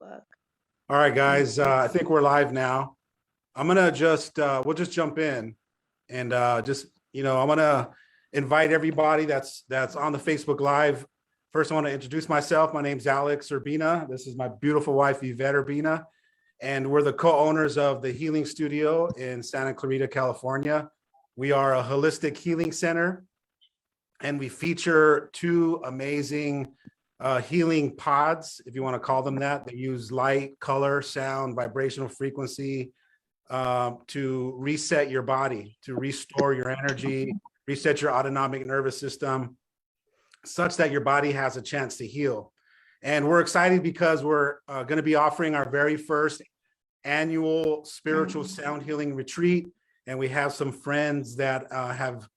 Facebook. All right, guys. I think we're live now. I'm gonna just we'll just jump in and I'm gonna invite everybody that's on the Facebook Live. First, I want to introduce myself. My name's Alex Urbina. This is my beautiful wife, Yvette Urbina, and we're the co-owners of the Healing Studio in Santa Clarita, California. We are a holistic healing center, and we feature two amazing healing pods, if you want to call them that. They use light, color, sound, vibrational frequency to reset your body, to restore your energy, reset your autonomic nervous system, such that your body has a chance to heal. And we're excited because we're going to be offering our very first annual spiritual sound healing retreat. And we have some friends that have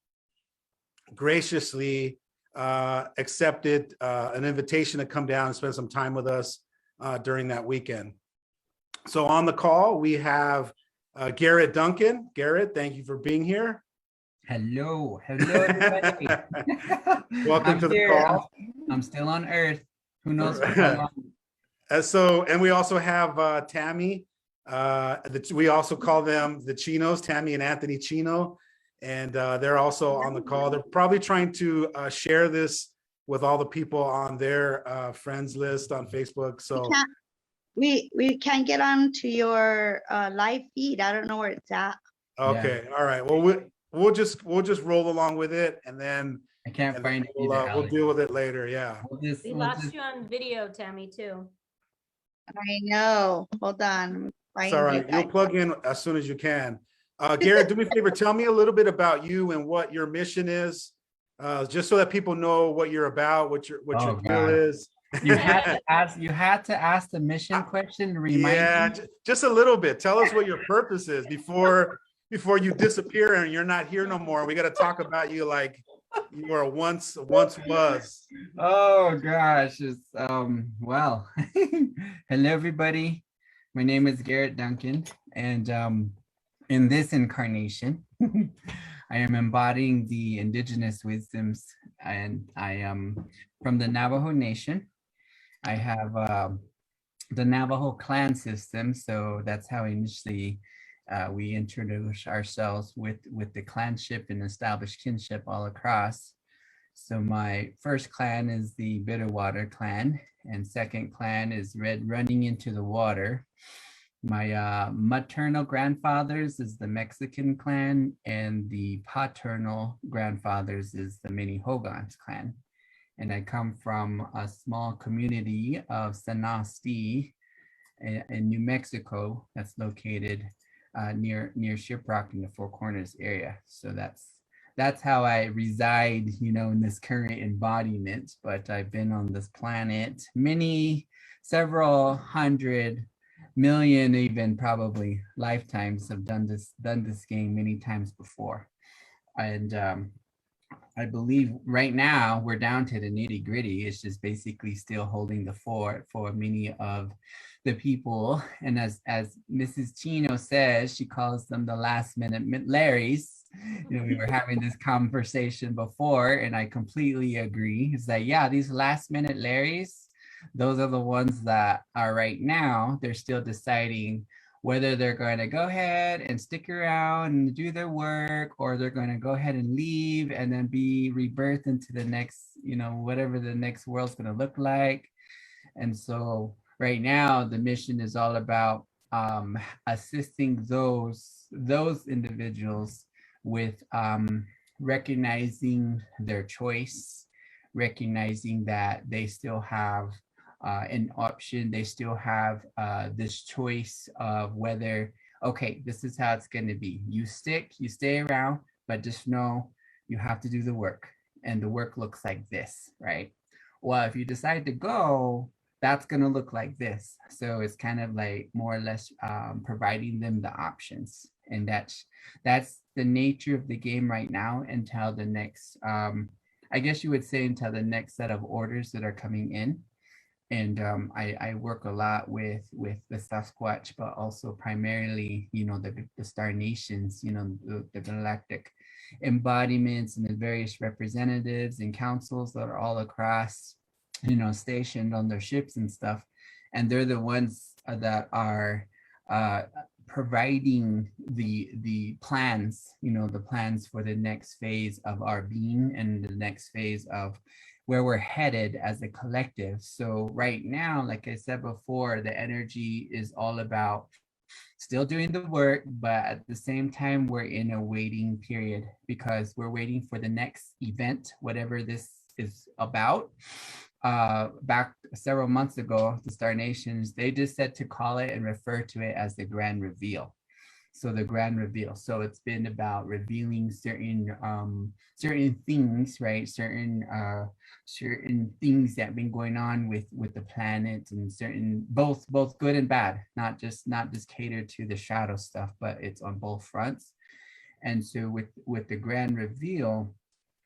graciously accepted an invitation to come down and spend some time with us during that weekend. So on the call, we have Garrett Duncan. Garrett, thank you for being here. Hello, everybody. Welcome to the call. I'm still on Earth. Who knows for how long? And we also have Tammy. We also call them the Chinos, Tammy and Anthony Chino. And they're also on the call. They're probably trying to share this with all the people on their friends list on Facebook. So we can't get on to your live feed. I don't know where it's at. Okay, yeah. All right. Well, we'll just roll along with it, and then I can't find it. We'll deal with it later. Yeah. We lost you on video, Tammy, too. I know. Hold on. It's all right. You'll plug in as soon as you can. Garrett, do me a favor. Tell me a little bit about you and what your mission is, just so that people know what you're about, what your deal is. You had to ask the mission question to remind me. Just a little bit. Tell us what your purpose is before you disappear and you're not here no more. We got to talk about you like you were once was. Oh gosh, it's well. Hello everybody. My name is Garrett Duncan, and in this incarnation, I am embodying the indigenous wisdoms, and I am from the Navajo Nation. I have the Navajo clan system, so that's how initially we introduce ourselves with the clanship and established kinship all across. So my first clan is the Bitterwater clan, and second clan is Red Running Into the Water. My maternal grandfathers is the Mexican clan, and the paternal grandfathers is the Minihogans clan. And I come from a small community of Sanasti in New Mexico that's located near Shiprock in the Four Corners area. So that's how I reside, in this current embodiment. But I've been on this planet several hundred million, even probably lifetimes. Have done this game many times before, and I believe right now we're down to the nitty gritty. It's just basically still holding the fort for many of the people. And as Mrs. Chino says, she calls them the last minute Larrys. We were having this conversation before, and I completely agree. It's like, yeah, these last minute Larrys, those are the ones that are right now, they're still deciding whether they're going to go ahead and stick around and do their work, or they're going to go ahead and leave and then be rebirthed into the next, whatever the next world's going to look like. And so right now, the mission is all about assisting those individuals with recognizing their choice, recognizing that they still have an option. They still have this choice of whether, okay, this is how it's going to be. You stay around, but just know you have to do the work, and the work looks like this, right? Well, if you decide to go, that's going to look like this. So it's kind of like more or less providing them the options. And that's the nature of the game right now until the next, I guess you would say, until the next set of orders that are coming in. And I work a lot with the Sasquatch, but also primarily, the Star Nations, the galactic embodiments and the various representatives and councils that are all across, stationed on their ships and stuff. and they're the ones that are providing the plans, the plans for the next phase of our being and the next phase of where we're headed as a collective. So right now, like I said before, the energy is all about still doing the work, but at the same time, we're in a waiting period because we're waiting for the next event, whatever this is about. Back several months ago, the Star Nations, they just said to call it and refer to it as the grand reveal. So the grand reveal. So it's been about revealing certain things, right? Certain things that have been going on with the planet, and certain both good and bad, not just catered to the shadow stuff, but it's on both fronts. And so with the grand reveal,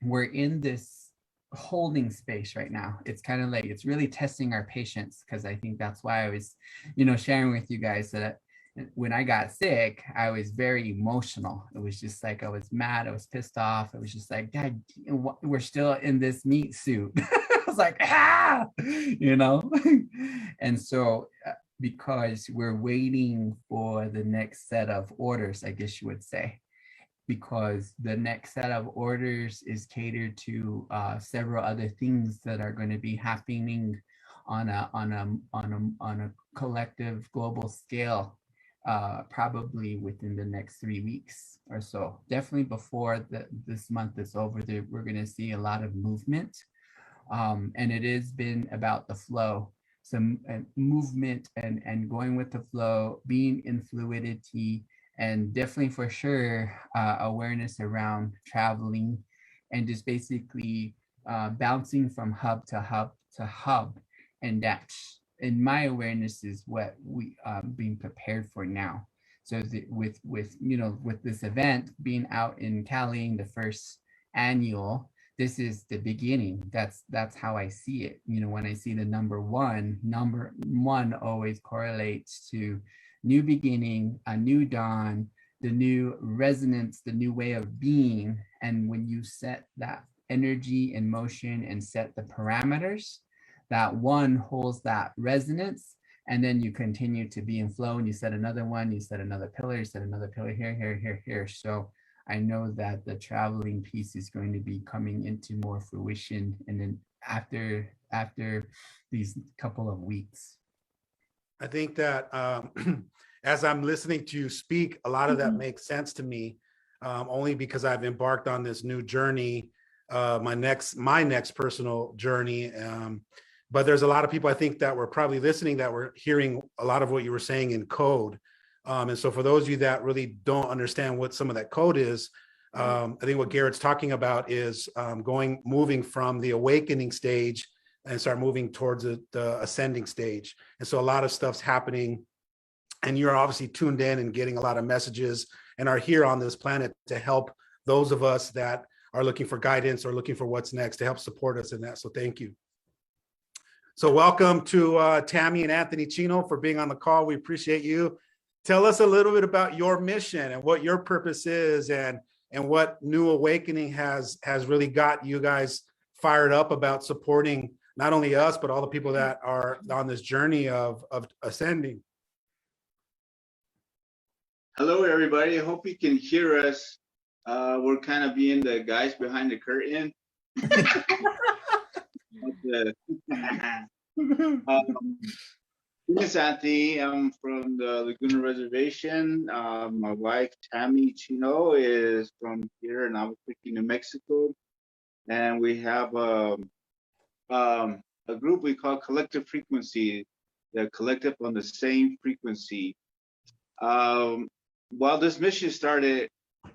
we're in this holding space right now. It's kind of like, it's really testing our patience, because I think that's why I was sharing with you guys that when I got sick, I was very emotional. It was just like, I was mad, I was pissed off. It was just like, God, we're still in this meat suit. I was like, and so because we're waiting for the next set of orders, I guess you would say, because the next set of orders is catered to several other things that are going to be happening on a collective global scale, probably within the next 3 weeks or so. Definitely before this month is over, we're going to see a lot of movement, and it has been about the flow. Some movement and going with the flow, being in fluidity, and definitely for sure awareness around traveling and just basically bouncing from hub to hub to hub. And that, in my awareness, is what we being prepared for now. So with this event being out in Cali, the first annual, this is the beginning. That's how I see it. When I see the number one always correlates to new beginning, a new dawn, the new resonance, the new way of being. And when you set that energy in motion and set the parameters, that one holds that resonance, and then you continue to be in flow, and you set another one, you set another pillar, you set another pillar here. So I know that the traveling piece is going to be coming into more fruition, and then after these couple of weeks. I think that as I'm listening to you speak, a lot of that makes sense to me, only because I've embarked on this new journey, my next personal journey. But there's a lot of people, I think, that were probably listening that were hearing a lot of what you were saying in code. And so for those of you that really don't understand what some of that code is, I think what Garrett's talking about is moving from the awakening stage and start moving towards the ascending stage. And so a lot of stuff's happening, and you're obviously tuned in and getting a lot of messages and are here on this planet to help those of us that are looking for guidance or looking for what's next, to help support us in that. So thank you. So welcome to Tammy and Anthony Chino for being on the call. We appreciate you. Tell us a little bit about your mission and what your purpose is, and what New Awakening has really got you guys fired up about supporting not only us, but all the people that are on this journey of ascending. Hello, everybody. I hope you can hear us. We're kind of being the guys behind the curtain. This is Anthony. I'm from the Laguna Reservation. My wife, Tammy Chino, is from here in Albuquerque, New Mexico. And we have a group we call Collective Frequency, the collective on the same frequency. Well, this mission started a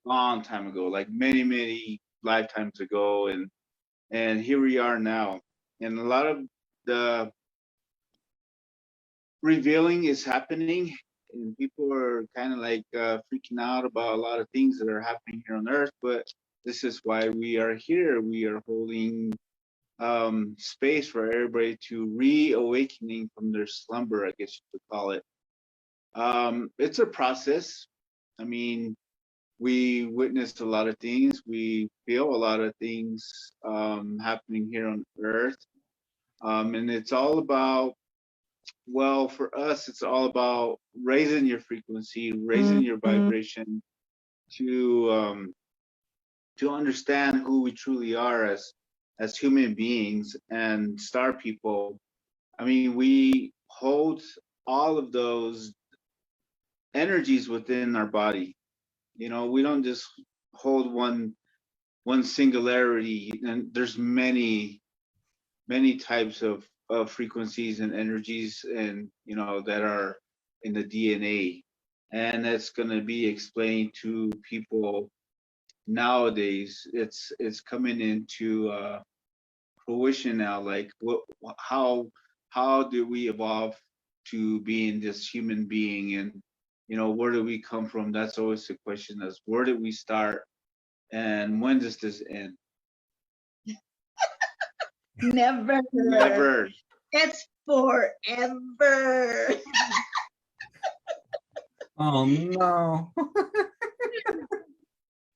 long time ago, like many lifetimes ago, and here we are now. And a lot of the revealing is happening, and people are kind of like freaking out about a lot of things that are happening here on Earth. But this is why we are here. We are holding space for everybody to reawakening from their slumber, I guess you could call it. It's a process. I mean, we witnessed a lot of things. We feel a lot of things happening here on Earth. And it's all about well, for us, it's all about raising your frequency, raising your vibration to understand who we truly are as human beings and star people. I mean, we hold all of those energies within our body. You know, we don't just hold one singularity, and there's many types of frequencies and energies, and you know, that are in the DNA, and that's going to be explained to people nowadays. It's coming into fruition now, like how do we evolve to being this human being, and you know, where do we come from? That's always the question, is where did we start and when does this end? Never. Never. It's forever. Oh no.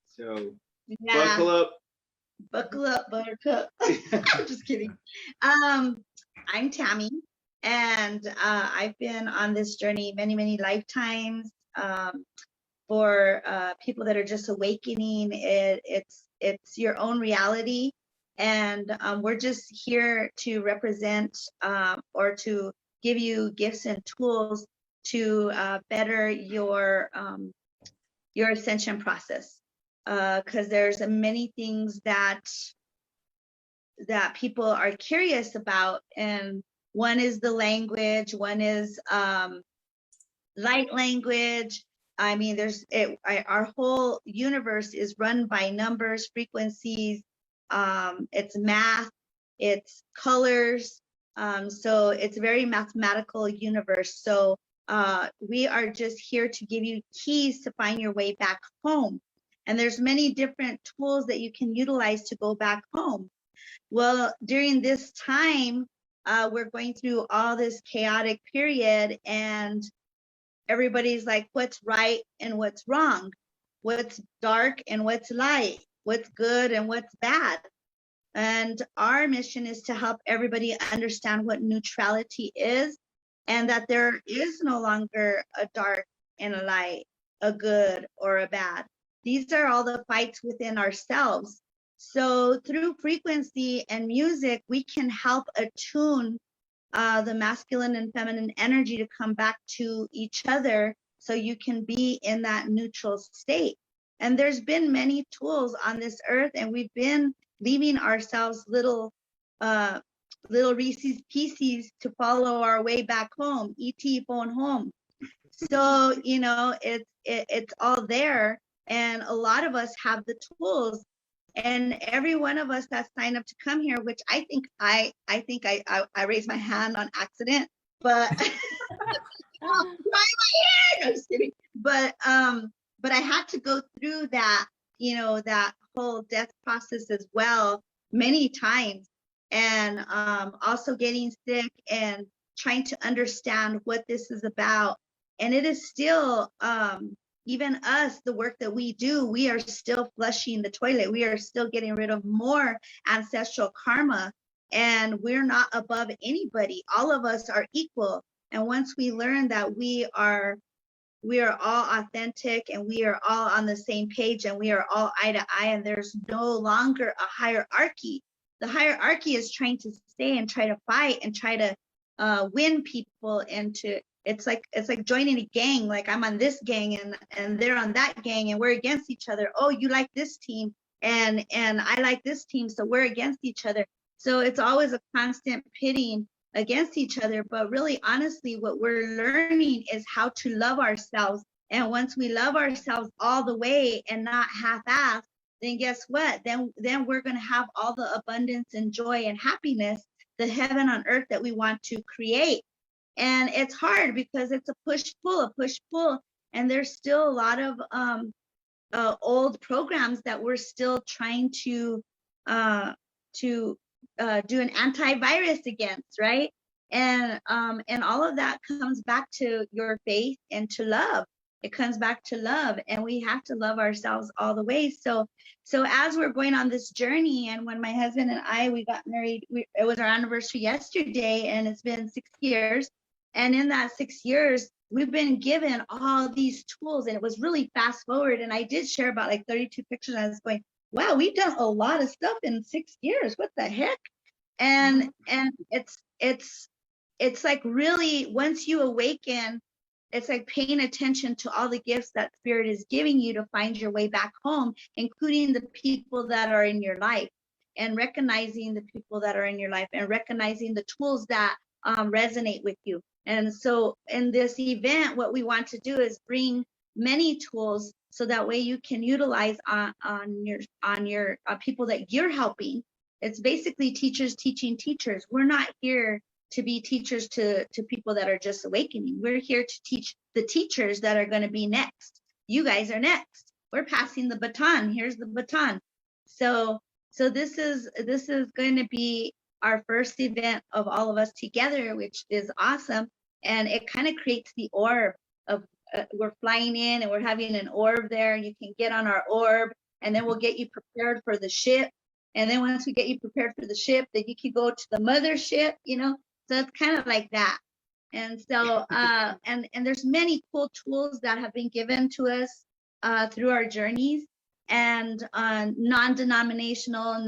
So Yeah. buckle up. Buckle up, buttercup. Just kidding. I'm Tammy, and I've been on this journey many lifetimes. For people that are just awakening, it's your own reality, and we're just here to represent or to give you gifts and tools to better your ascension process. Because there's many things that people are curious about, and one is the language, one is light language. I mean, our whole universe is run by numbers, frequencies, it's math, it's colors. So it's a very mathematical universe. So we are just here to give you keys to find your way back home. And there's many different tools that you can utilize to go back home. Well, during this time, we're going through all this chaotic period, and everybody's like, what's right and what's wrong? What's dark and what's light? What's good and what's bad? And our mission is to help everybody understand what neutrality is, and that there is no longer a dark and a light, a good or a bad. These are all the fights within ourselves. So through frequency and music, we can help attune the masculine and feminine energy to come back to each other, so you can be in that neutral state. And there's been many tools on this earth, and we've been leaving ourselves little Reese's Pieces to follow our way back home. ET phone home. So you know, it's all there, and a lot of us have the tools. And every one of us that signed up to come here, which I think I raised my hand on accident, but oh, my hair. No, just kidding. But I had to go through that, you know, that whole death process as well many times, and also getting sick and trying to understand what this is about. And it is still even us, the work that we do, we are still flushing the toilet. We are still getting rid of more ancestral karma, and we're not above anybody. All of us are equal. And once we learn that we are all authentic, and we are all on the same page, and we are all eye to eye, and there's no longer a hierarchy. The hierarchy is trying to stay and try to fight and try to win people into. It's like joining a gang. Like, I'm on this gang and they're on that gang, and we're against each other. Oh, you like this team and I like this team, so we're against each other. So it's always a constant pitting against each other. But really, honestly, what we're learning is how to love ourselves. And once we love ourselves all the way and not half-assed, then guess what? Then we're going to have all the abundance and joy and happiness, the heaven on earth that we want to create. And it's hard because it's a push-pull, and there's still a lot of old programs that we're still trying to do an antivirus against, right? And all of that comes back to your faith and to love. It comes back to love, and we have to love ourselves all the way. So as we're going on this journey, and when my husband and we got married, it was our anniversary yesterday, and it's been 6 years. And in that 6 years, we've been given all these tools, and it was really fast forward. And I did share about like 32 pictures. And I was going, wow, we've done a lot of stuff in 6 years. What the heck? And it's like really, once you awaken, it's like paying attention to all the gifts that spirit is giving you to find your way back home, including the people that are in your life, and recognizing the people that are in your life, and recognizing the tools that resonate with you. And so in this event, what we want to do is bring many tools so that way you can utilize on your people that you're helping. It's basically teachers teaching teachers. We're not here to be teachers to people that are just awakening. We're here to teach the teachers that are going to be next. You guys are next. We're passing the baton. Here's the baton. So this is going to be our first event of all of us together, which is awesome. And it kind of creates the orb of we're flying in and we're having an orb there. You can get on our orb, and then we'll get you prepared for the ship. And then once we get you prepared for the ship, then you can go to the mothership, So it's kind of like that. And so, and there's many cool tools that have been given to us through our journeys, and non-denominational,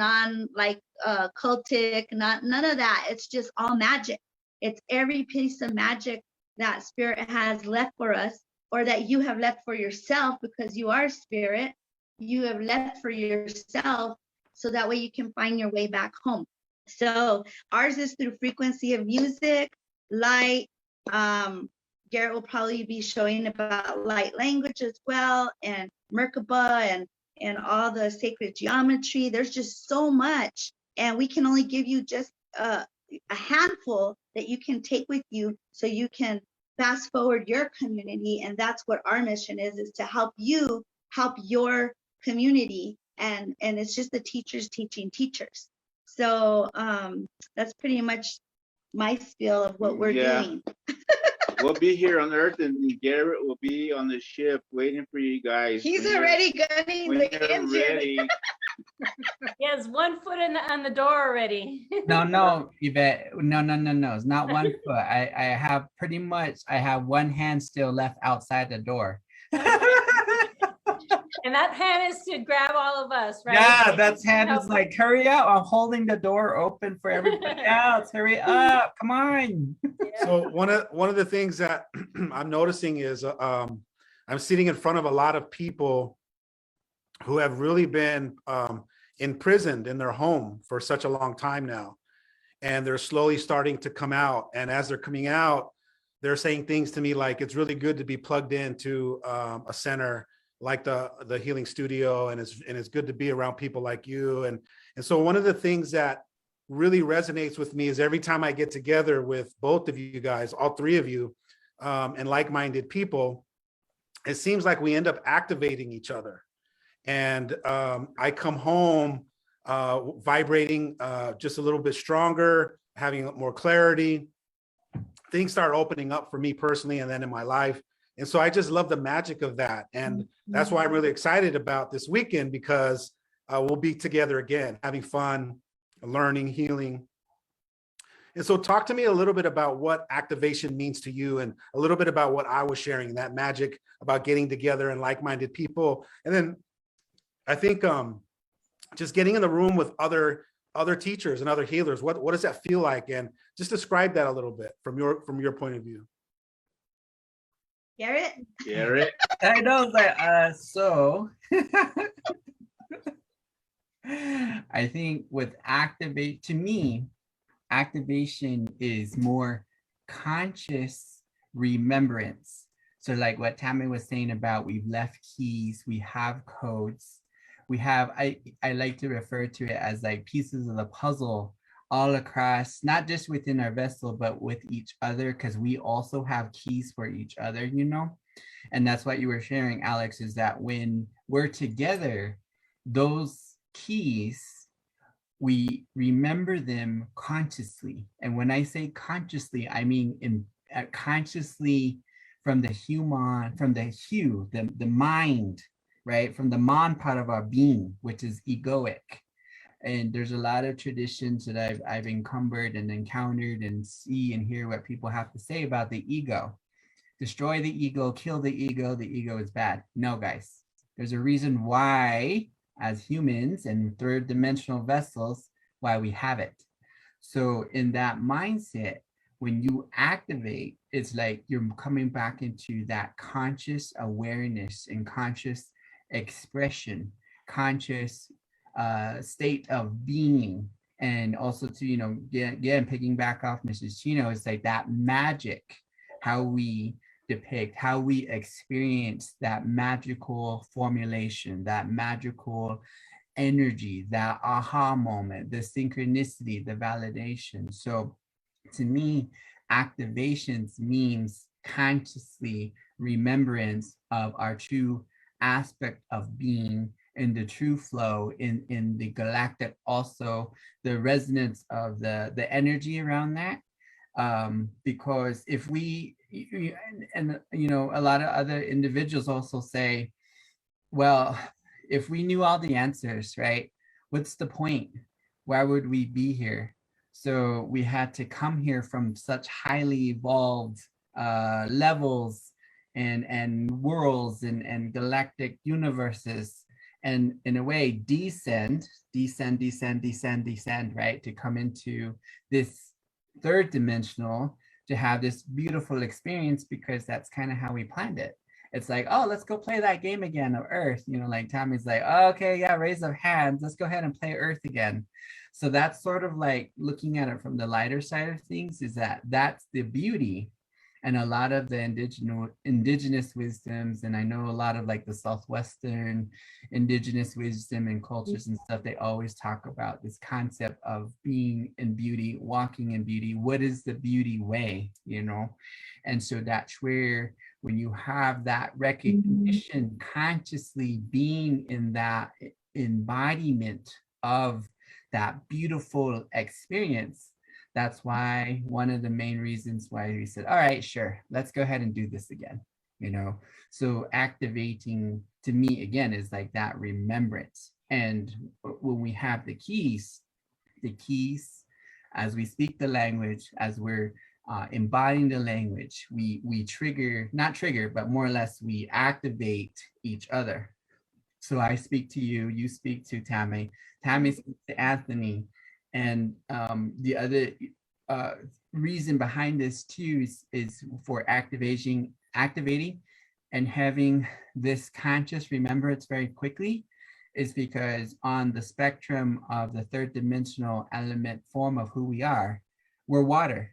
cultic, none of that. It's just all magic. It's every piece of magic that spirit has left for us, or that you have left for yourself, because you are spirit. You have left for yourself, so that way you can find your way back home. So ours is through frequency of music, light. Garrett will probably be showing about light language as well, and Merkaba, and all the sacred geometry. There's just so much, and we can only give you just a handful that you can take with you, so you can fast forward your community. And that's what our mission is to help you help your community. And it's just the teachers teaching teachers. So that's pretty much my spiel of what we're doing. We'll be here on Earth, and Garrett will be on the ship waiting for you guys. He's already gunning the engine. He has 1 foot on the door already. No, Yvette. No. It's not 1 foot. I have one hand still left outside the door. And that hand is to grab all of us, right? Yeah, that hand is like, hurry up. I'm holding the door open for everybody else. Hurry up. Come on. Yeah. So one of the things that I'm noticing is I'm sitting in front of a lot of people who have really been imprisoned in their home for such a long time now. And they're slowly starting to come out. And as they're coming out, they're saying things to me like, it's really good to be plugged into a center like the healing studio, and it's good to be around people like you. And so one of the things that really resonates with me is every time I get together with both of you guys, all three of you, and like-minded people, it seems like we end up activating each other. And I come home vibrating just a little bit stronger, having more clarity. Things start opening up for me personally, and then in my life. And so I just love the magic of that. And that's why I'm really excited about this weekend, because we'll be together again, having fun, learning, healing. And so talk to me a little bit about what activation means to you, and a little bit about what I was sharing, that magic about getting together and like-minded people. And then I think just getting in the room with other teachers and other healers, what does that feel like? And just describe that a little bit from your point of view. Garrett? I know that. So I think with to me, activation is more conscious remembrance. So like what Tammy was saying about, we've left keys, we have codes, we have, I like to refer to it as like pieces of the puzzle all across, not just within our vessel, but with each other, because we also have keys for each other, And that's what you were sharing, Alex, is that when we're together, those keys, we remember them consciously. And when I say consciously, I mean consciously from the mind, right? From the man part of our being, which is egoic. And there's a lot of traditions that I've encumbered and encountered and see and hear what people have to say about the ego. Destroy the ego, kill the ego is bad. No, guys, there's a reason why, as humans and third dimensional vessels, why we have it. So in that mindset, when you activate, it's like you're coming back into that conscious awareness and conscious expression, conscious state of being. And also to, you know, again, picking back off Mrs. Chino, it's like that magic, how we depict, how we experience that magical formulation, that magical energy, that aha moment, the synchronicity, the validation. So to me, activations means consciously remembrance of our true aspect of being in the true flow, in the galactic, also the resonance of the energy around that. Because if we, and you know, a lot of other individuals also say, well, if we knew all the answers, right, what's the point? Why would we be here? So we had to come here from such highly evolved levels and worlds and galactic universes, and in a way descend, right, to come into this third dimensional to have this beautiful experience, because that's kind of how we planned it. It's like, oh, let's go play that game again of Earth. You know, like Tommy's like, oh, okay, yeah, raise of hands. Let's go ahead and play Earth again. So that's sort of like looking at it from the lighter side of things, is that that's the beauty. And a lot of the indigenous wisdoms, and I know a lot of like the Southwestern indigenous wisdom and cultures and stuff, they always talk about this concept of being in beauty, walking in beauty. What is the beauty way, you know? And so that's where, when you have that recognition, consciously being in that embodiment of that beautiful experience, that's why one of the main reasons why we said, all right, sure, let's go ahead and do this again, you know? So activating, to me, again, is like that remembrance. And when we have the keys, as we speak the language, as we're embodying the language, we trigger, not trigger, but more or less we activate each other. So I speak to you, you speak to Tammy, Tammy speaks to Anthony. And the other reason behind this too is for activating and having this conscious remembrance very quickly, is because on the spectrum of the third dimensional element form of who we are, we're water.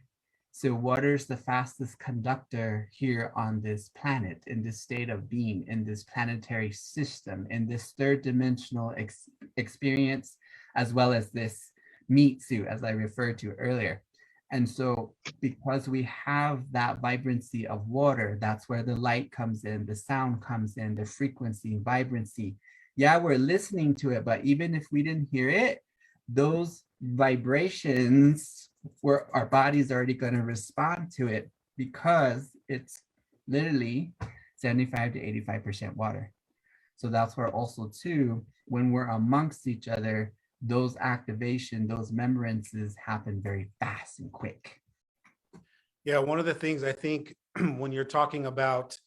So water is the fastest conductor here on this planet, in this state of being, in this planetary system, in this third dimensional experience, as well as this meat suit, as I referred to earlier. And so because we have that vibrancy of water, that's where the light comes in, the sound comes in, the frequency, vibrancy. Yeah, we're listening to it, but even if we didn't hear it, those vibrations, where our body's already going to respond to it, because it's literally 75 to 85% water. So that's where also too, when we're amongst each other, those activation, those remembrances happen very fast and quick. Yeah, one of the things I think when you're talking about,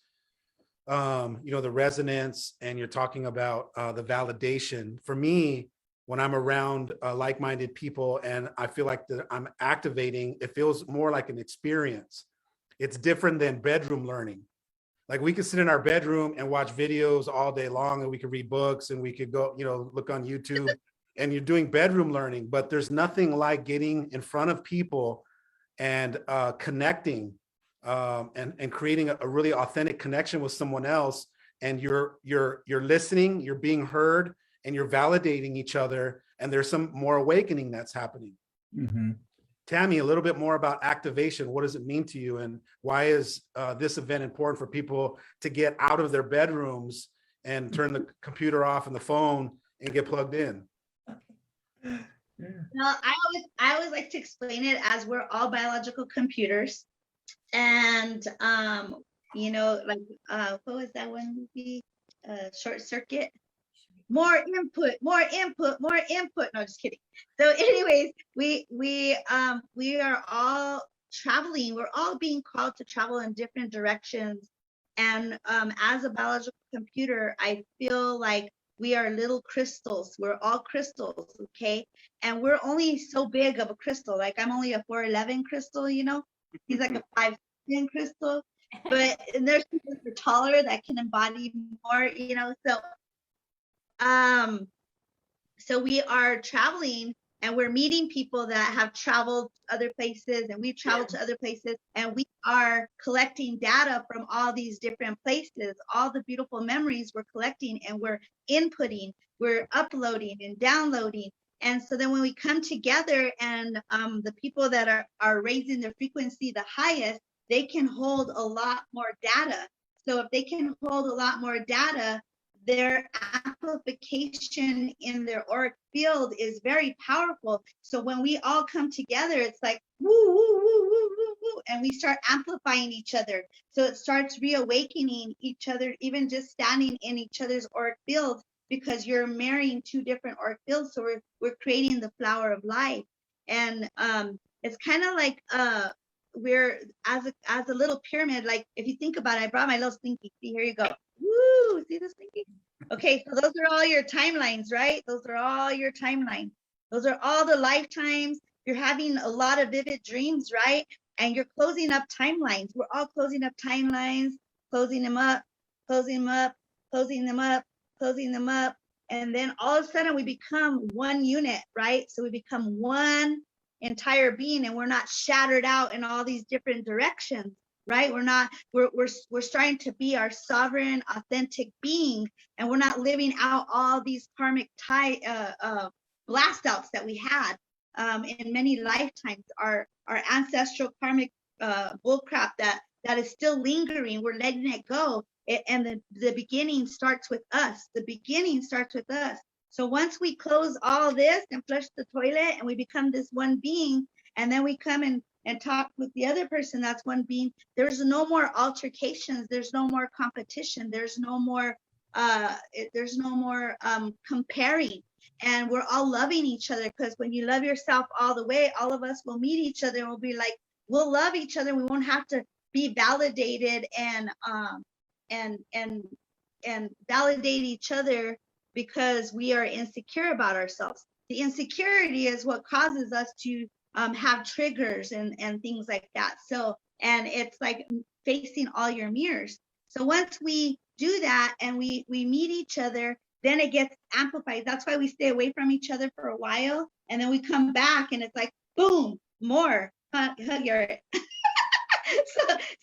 you know, the resonance, and you're talking about the validation, for me, when I'm around like-minded people and I feel like that I'm activating, it feels more like an experience. It's different than bedroom learning. Like we could sit in our bedroom and watch videos all day long, and we could read books, and we could go, you know, look on YouTube, and you're doing bedroom learning, but there's nothing like getting in front of people and connecting and creating a really authentic connection with someone else. And you're listening, you're being heard, and you're validating each other, and there's some more awakening that's happening. Mm-hmm. Tammy, a little bit more about activation. What does it mean to you, and why is this event important for people to get out of their bedrooms and turn the computer off and the phone and get plugged in? Well, I always like to explain it as we're all biological computers, and you know, like what was that one movie? Short Circuit. more input, more input, more input. No, just kidding. So anyways, we are all traveling. We're all being called to travel in different directions. And as a biological computer, I feel like we are little crystals. We're all crystals, okay? And we're only so big of a crystal. Like I'm only a 4'11" crystal, you know? He's like a 5'10" crystal. But there's people that are taller that can embody more, you know? So we are traveling and we're meeting people that have traveled other places, and we've traveled to other places, and we are collecting data from all these different places, all the beautiful memories we're collecting, and we're inputting, we're uploading and downloading. And so then when we come together and the people that are raising their frequency the highest, they can hold a lot more data. So if they can hold a lot more data, their amplification in their auric field is very powerful. So when we all come together, it's like woo, woo, woo, woo, woo, woo, and we start amplifying each other. So it starts reawakening each other, even just standing in each other's auric fields, because you're marrying two different auric fields. So we're creating the flower of life. And it's kind of like we're as a little pyramid. Like if you think about it, I brought my little slinky. See, here you go. Woo, see this thinking? Okay, so those are all your timelines, right? Those are all your timelines. Those are all the lifetimes. You're having a lot of vivid dreams, right? And you're closing up timelines. We're all closing up timelines, closing them up, closing them up, closing them up, closing them up. And then all of a sudden we become one unit, right? So we become one entire being, and we're not shattered out in all these different directions. Right? We're starting to be our sovereign, authentic being, and we're not living out all these karmic blast outs that we had in many lifetimes. Our ancestral karmic bullcrap that is still lingering, we're letting it go. And the beginning starts with us. The beginning starts with us. So once we close all this and flush the toilet and we become this one being, and then we come and talk with the other person that's one being, there's no more altercations, there's no more competition, there's no more comparing, and we're all loving each other. Because when you love yourself all the way, all of us will meet each other and we'll be like, we'll love each other. We won't have to be validated and validate each other because we are insecure about ourselves. The insecurity is what causes us to have triggers and things like that. So, and it's like facing all your mirrors. So once we do that and we meet each other, then it gets amplified. That's why we stay away from each other for a while, and then we come back and it's like, boom, more. Garrett.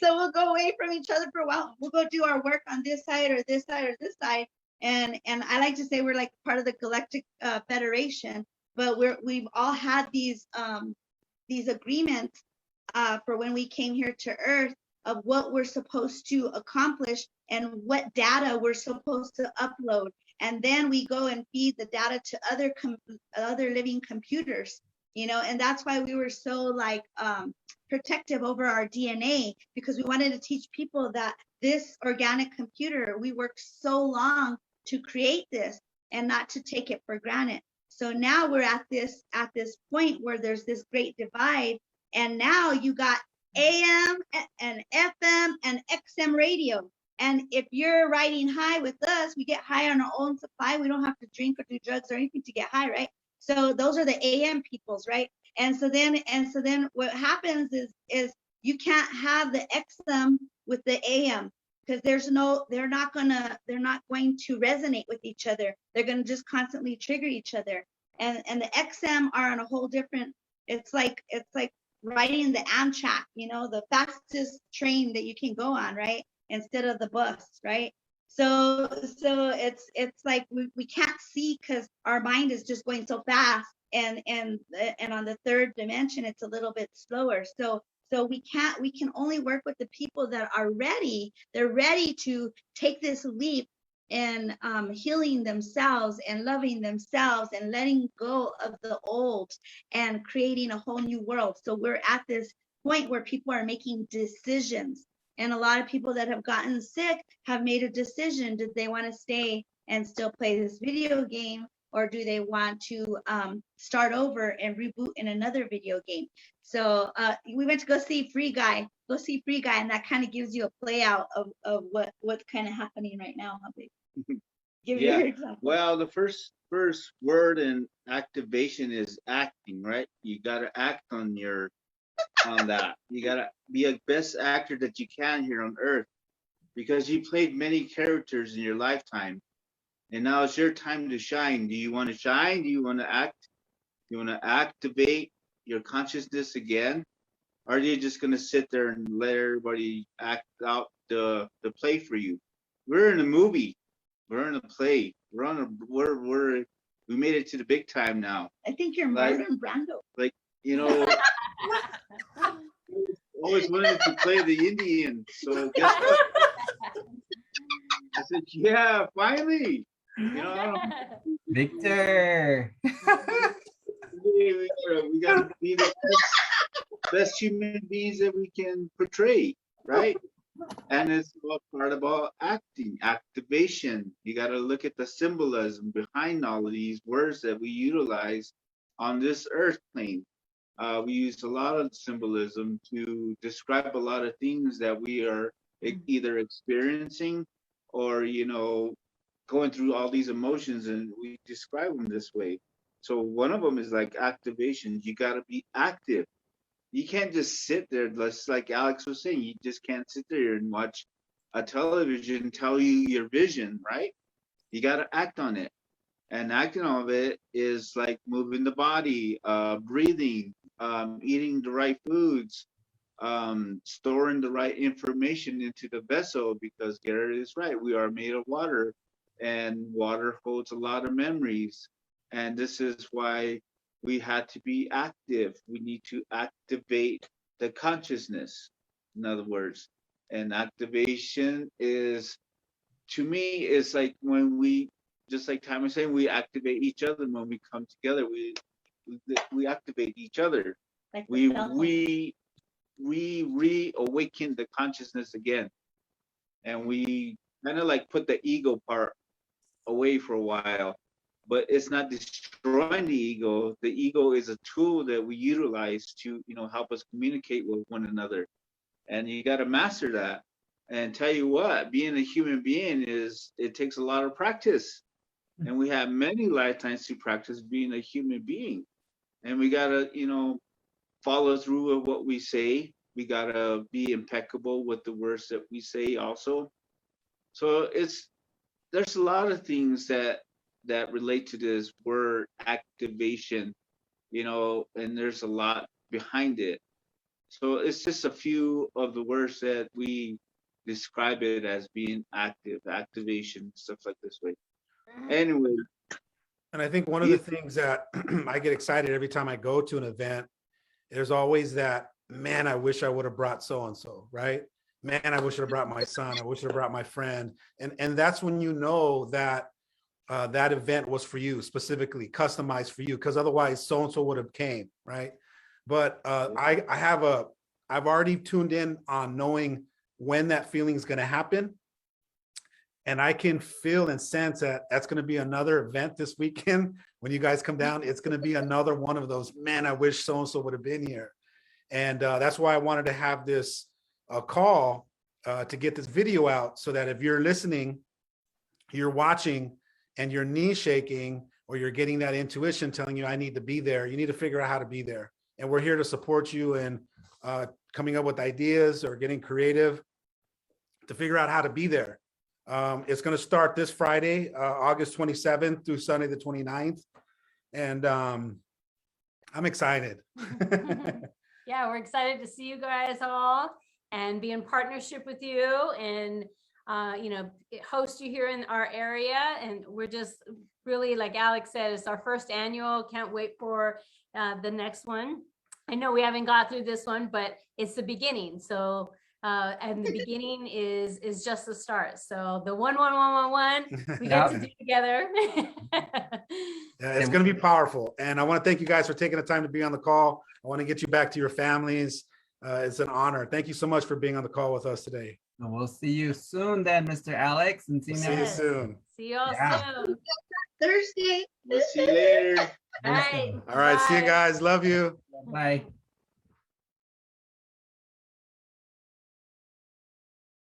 So we'll go away from each other for a while. We'll go do our work on this side or this side or this side. And I like to say we're like part of the Galactic Federation, but we've all had these agreements for when we came here to Earth of what we're supposed to accomplish and what data we're supposed to upload. And then we go and feed the data to other living computers, you know, and that's why we were so like protective over our DNA, because we wanted to teach people that this organic computer, we worked so long to create this and not to take it for granted. So now we're at this point where there's this great divide, and now you got AM and FM and XM radio. And if you're riding high with us, we get high on our own supply. We don't have to drink or do drugs or anything to get high, right? So those are the AM peoples, right? And so then what happens is you can't have the XM with the AM, because they're not going to resonate with each other. They're going to just constantly trigger each other. And the XM are on a whole different, it's like riding the Amtrak, you know, the fastest train that you can go on, right? Instead of the bus, right? So it's like we can't see because our mind is just going so fast, and on the third dimension it's a little bit slower. So we can only work with the people that are ready. They're ready to take this leap and healing themselves and loving themselves and letting go of the old and creating a whole new world. So we're at this point where people are making decisions. And a lot of people that have gotten sick have made a decision. Did they want to stay and still play this video game, or do they want to start over and reboot in another video game? So we went to go see Free Guy, and that kind of gives you a play out of what's kind of happening right now. Give Yeah. your example. Well, the first word in activation is acting, right? You got to act on that. You got to be a best actor that you can here on Earth, because you played many characters in your lifetime, and now it's your time to shine. Do you want to shine? Do you want to act? Do you want to activate your consciousness again? Or are you just going to sit there and let everybody act out the play for you? We're in a movie. We're in a play. We made it to the big time now. I think you're Marlon Brando. Like, you know, always wanted to play the Indian. So guess what? I said, yeah, finally. You know, Victor. we gotta be the best human beings that we can portray, right? And it's all part about acting, activation. You got to look at the symbolism behind all of these words that we utilize on this earth plane. We use a lot of symbolism to describe a lot of things that we are either experiencing or, you know, going through all these emotions, and we describe them this way. So one of them is like activation. You got to be active. You can't just sit there, just like Alex was saying. You just can't sit there and watch a television tell you your vision, right? You got to act on it. And acting on it is like moving the body, breathing, eating the right foods, storing the right information into the vessel, because Garrett is right. We are made of water, and water holds a lot of memories. And this is why we had to be active. We need to activate the consciousness, in other words. And activation is, to me, is like when we, just like Tam was saying, we activate each other. When we come together, we activate each other. Like We reawaken the consciousness again. And we kind of like put the ego part away for a while. But it's not destroying the ego. The ego is a tool that we utilize to, you know, help us communicate with one another. And you got to master that. And tell you what, being a human being it takes a lot of practice. And we have many lifetimes to practice being a human being. And we got to, you know, follow through with what we say. We got to be impeccable with the words that we say also. So there's a lot of things that relate to this word activation, you know, and there's a lot behind it. So it's just a few of the words that we describe it as being active, activation, stuff like this way. Anyway. And I think one of the things that I get excited every time I go to an event, there's always that, man, I wish I would have brought so-and-so, right? Man, I wish I have brought my son. I wish I have brought my friend. And that's when you know that that event was for you, specifically customized for you, because otherwise so-and-so would have came, right? But I've already tuned in on knowing when that feeling is going to happen. And I can feel and sense that that's going to be another event this weekend. When you guys come down, it's going to be another one of those, man, I wish so-and-so would have been here. And that's why I wanted to have this call to get this video out, so that if you're listening, you're watching, and your knee shaking, or you're getting that intuition telling you, I need to be there, you need to figure out how to be there. And we're here to support you in coming up with ideas or getting creative to figure out how to be there. It's going to start this Friday, August 27th through Sunday the 29th. And I'm excited. Yeah, we're excited to see you guys all and be in partnership with you, and you know, host you here in our area. And we're just really, like Alex said, it's our first annual. Can't wait for the next one. I know we haven't got through this one, but it's the beginning. So and the beginning is just the start. So the 1-1-1-1-1 we get to do together. Yeah, it's going to be powerful. And I want to thank you guys for taking the time to be on the call. I want to get you back to your families. It's an honor. Thank you so much for being on the call with us today. And we'll see you soon then, Mr. Alex, and see We'll you see you next soon. See you all Yeah. soon. Thursday. We'll see you later. All right. All right, see you Bye. guys. Love you. Bye.